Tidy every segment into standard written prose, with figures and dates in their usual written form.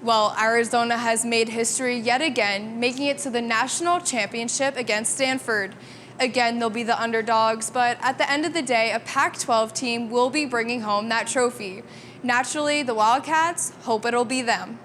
Well, Arizona has made history yet again, making it to the national championship against Stanford. Again, they'll be the underdogs, but at the end of the day, a Pac-12 team will be bringing home that trophy. Naturally, the Wildcats hope it'll be them.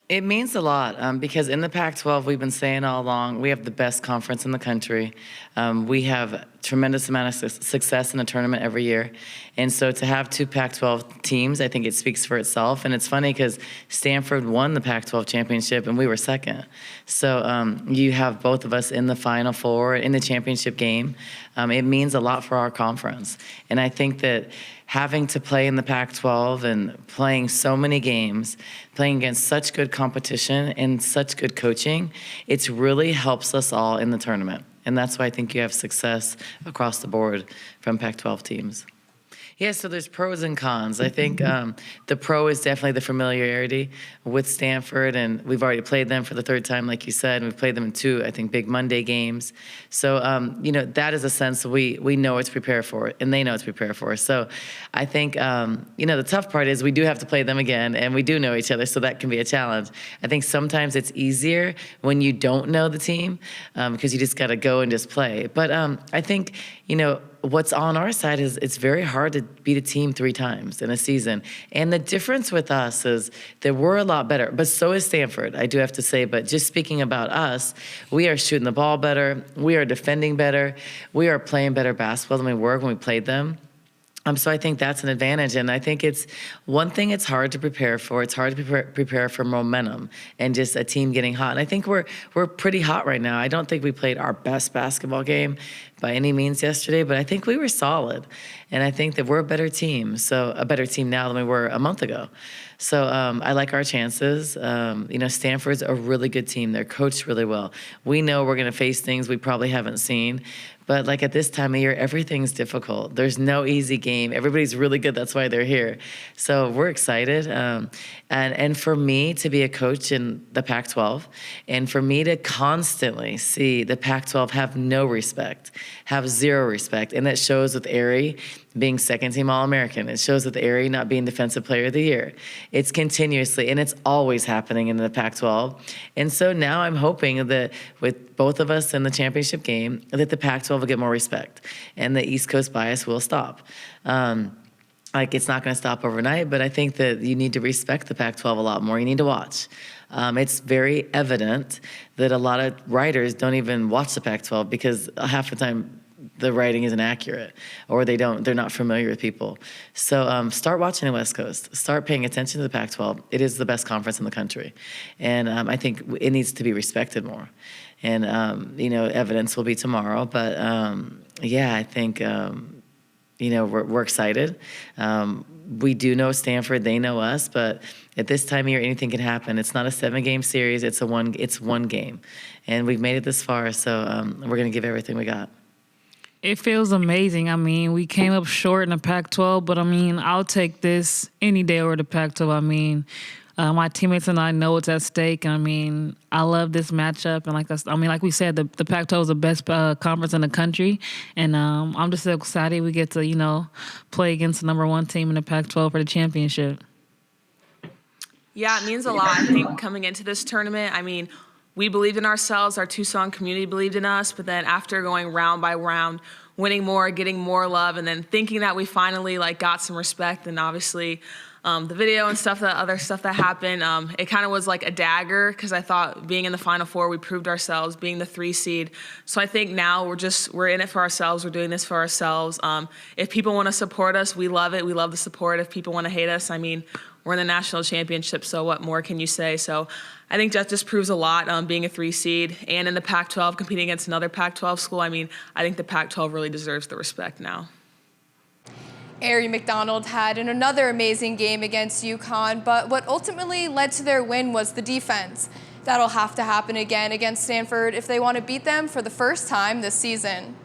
It means a lot because in the Pac-12, we've been saying all along, we have the best conference in the country. We have tremendous amount of success in the tournament every year. And so to have two Pac-12 teams, I think it speaks for itself. And it's funny because Stanford won the Pac-12 championship and we were second. So you have both of us in the Final Four, in the championship game. It means a lot for our conference. And I think that having to play in the Pac-12 and playing so many games, playing against such good competition and such good coaching, it really helps us all in the tournament. And that's why I think you have success across the board from Pac-12 teams. Yeah, so there's pros and cons. I think the pro is definitely the familiarity with Stanford, and we've already played them for the third time, like you said, and we've played them in two, I think, big Monday games. So, that is a sense we know what to prepare for, and they know what to prepare for. So I think, the tough part is we do have to play them again, and we do know each other, so that can be a challenge. I think sometimes it's easier when you don't know the team because you just got to go and just play. But I think, what's on our side is it's very hard to beat a team 3 times in a season. And the difference with us is that we're a lot better, but so is Stanford, I do have to say. But just speaking about us, we are shooting the ball better, we are defending better, we are playing better basketball than we were when we played them. So I think that's an advantage, and I think it's one thing it's hard to prepare for. It's hard to prepare for momentum and just a team getting hot. And I think we're pretty hot right now. I don't think we played our best basketball game by any means yesterday, but I think we were solid. And I think that we're a better team, so a better team now than we were a month ago. So I like our chances. Stanford's a really good team. They're coached really well. We know we're going to face things we probably haven't seen. But like at this time of year, everything's difficult. There's no easy game. Everybody's really good. That's why they're here. So we're excited. And for me to be a coach in the Pac-12, and for me to constantly see the Pac-12 have no respect, have zero respect, and that shows with Aari being second-team All-American. It shows with Aari not being Defensive Player of the Year. It's continuously, and it's always happening in the Pac-12. And so now I'm hoping that with both of us in the championship game, that the Pac-12 will get more respect, and the East Coast bias will stop. It's not going to stop overnight, but I think that you need to respect the Pac-12 a lot more. You need to watch. It's very evident that a lot of writers don't even watch the Pac-12 because half the time the writing isn't accurate, or they're not familiar with people. So start watching the West Coast. Start paying attention to the Pac-12. It is the best conference in the country. And I think it needs to be respected more. And, evidence will be tomorrow. But, I think, we're excited. We do know Stanford. They know us. But at this time of year, anything can happen. It's not a 7-game series. It's one game. And we've made it this far. So we're going to give everything we got. It feels amazing. I mean, we came up short in the Pac-12, but I'll take this any day over the Pac-12. My teammates and I know it's at stake. I love this matchup, and like we said, the Pac-12 is the best conference in the country, and I'm just so excited we get to play against the #1 team in the Pac-12 for the championship. Yeah, it means a lot. I think coming into this tournament, we believed in ourselves, our Tucson community believed in us, but then after going round by round, winning more, getting more love, and then thinking that we finally got some respect, and obviously the video and other stuff that happened, it kind of was like a dagger because I thought being in the Final Four, we proved ourselves, being the 3 seed. So I think now we're in it for ourselves. We're doing this for ourselves. If people want to support us, we love it. We love the support. If people want to hate us, we're in the national championship, so what more can you say? So I think that just proves a lot, being a 3 seed and in the Pac-12, competing against another Pac-12 school. I think the Pac-12 really deserves the respect now. Aari McDonald had another amazing game against UConn, but what ultimately led to their win was the defense. That'll have to happen again against Stanford if they want to beat them for the first time this season.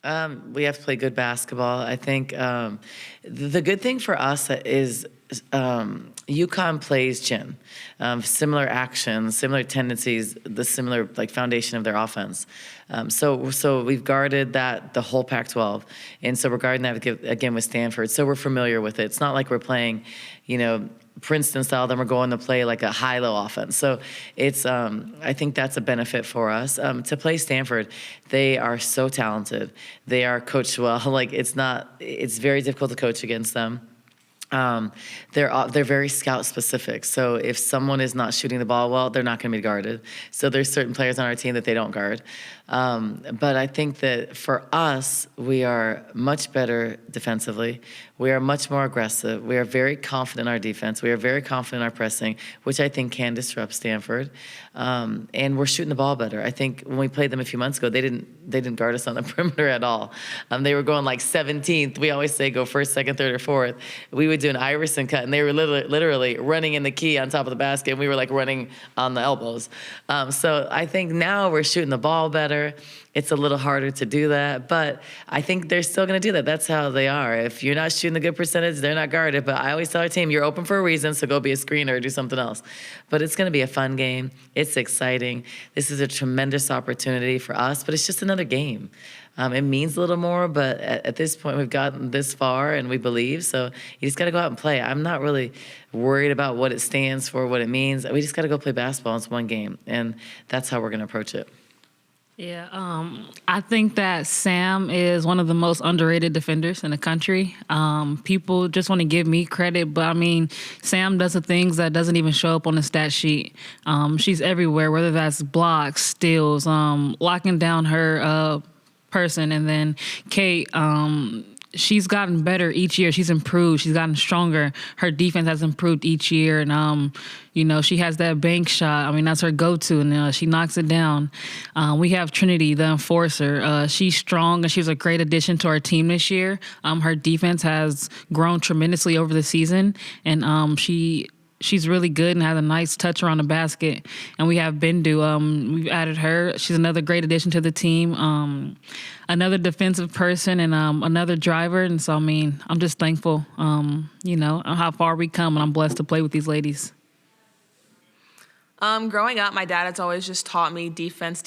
We have to play good basketball. I think the good thing for us is UConn plays chin. Similar actions, similar tendencies, the similar foundation of their offense. So we've guarded that the whole Pac-12, and so we're guarding that again with Stanford. So we're familiar with it. It's not like we're playing, Princeton style, then we're going to play like a high-low offense. So it's, I think that's a benefit for us. To play Stanford, they are so talented. They are coached well. Like it's very difficult to coach against them. They're very scout specific. So if someone is not shooting the ball well, they're not going to be guarded. So there's certain players on our team that they don't guard. But I think that for us, we are much better defensively. We are much more aggressive. We are very confident in our defense. We are very confident in our pressing, which I think can disrupt Stanford. And we're shooting the ball better. I think when we played them a few months ago, they didn't guard us on the perimeter at all. They were going like 17th. We always say go first, second, third, or fourth. We would do an Iverson cut, and they were literally running in the key on top of the basket, and we were like running on the elbows. So I think now we're shooting the ball better. It's a little harder to do that, but I think they're still going to do that. That's how they are. If you're not shooting a good percentage, they're not guarded. But I always tell our team, you're open for a reason, so go be a screener or do something else. But it's going to be a fun game. It's exciting. This is a tremendous opportunity for us, but it's just another game. It means a little more, but at this point, we've gotten this far, and we believe. So you just got to go out and play. I'm not really worried about what it stands for, what it means. We just got to go play basketball. It's one game, and that's how we're going to approach it. Yeah, I think that Sam is one of the most underrated defenders in the country. People just want to give me credit, but I mean, Sam does the things that doesn't even show up on the stat sheet. She's everywhere, whether that's blocks, steals, locking down her person, and then Kate. She's gotten better each year. She's improved. She's gotten stronger. Her defense has improved each year. And, she has that bank shot. I mean, that's her go-to, and she knocks it down. We have Trinity, the enforcer. She's strong, and she's a great addition to our team this year. Her defense has grown tremendously over the season, and she's really good and has a nice touch around the basket. And we have Bindu. We've added her. She's another great addition to the team. Another defensive person and another driver. And so, I mean, I'm just thankful, how far we come, and I'm blessed to play with these ladies. Growing up, my dad has always just taught me defense.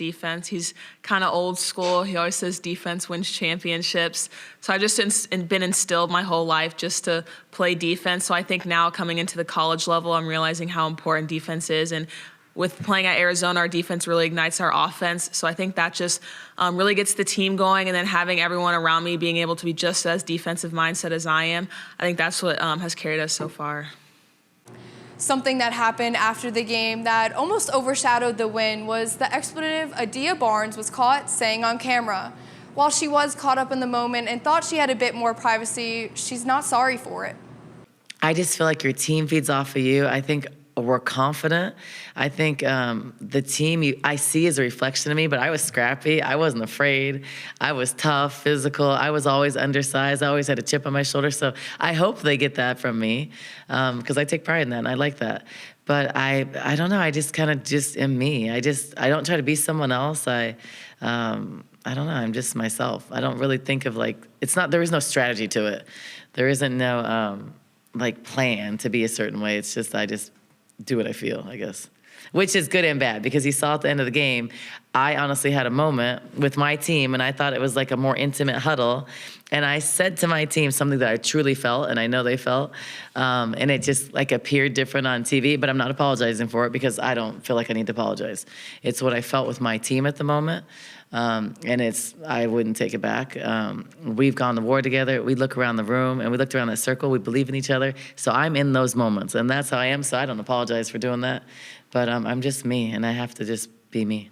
He's kind of old school. He always says defense wins championships. So I've just been instilled my whole life just to play defense. So I think now coming into the college level, I'm realizing how important defense is. And with playing at Arizona, our defense really ignites our offense. So I think that just really gets the team going. And then having everyone around me being able to be just as defensive mindset as I am, I think that's what has carried us so far. Something that happened after the game that almost overshadowed the win was the expletive Adia Barnes was caught saying on camera. While she was caught up in the moment and thought she had a bit more privacy, she's not sorry for it. I just feel like your team feeds off of you. I think we're confident. I think the team I see is a reflection of me, but I was scrappy. I wasn't afraid. I was tough, physical. I was always undersized. I always had a chip on my shoulder. So I hope they get that from me because I take pride in that, and I like that. But I don't know. I just kind of just am me. I don't try to be someone else. I don't know. I'm just myself. I don't really think of there is no strategy to it. There isn't no plan to be a certain way. It's just I just do what I feel, I guess, which is good and bad because you saw at the end of the game, I honestly had a moment with my team, and I thought it was like a more intimate huddle. And I said to my team something that I truly felt, and I know they felt, and it just appeared different on TV, but I'm not apologizing for it because I don't feel like I need to apologize. It's what I felt with my team at the moment. And I wouldn't take it back. We've gone to war together. We look around the room, and we looked around that circle. We believe in each other. So I'm in those moments, and that's how I am. So I don't apologize for doing that. But I'm just me, and I have to just be me.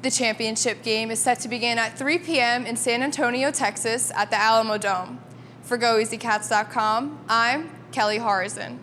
The championship game is set to begin at 3 p.m. in San Antonio, Texas at the Alamo Dome. For GOAZCATS.com, I'm Kelly Horyczun.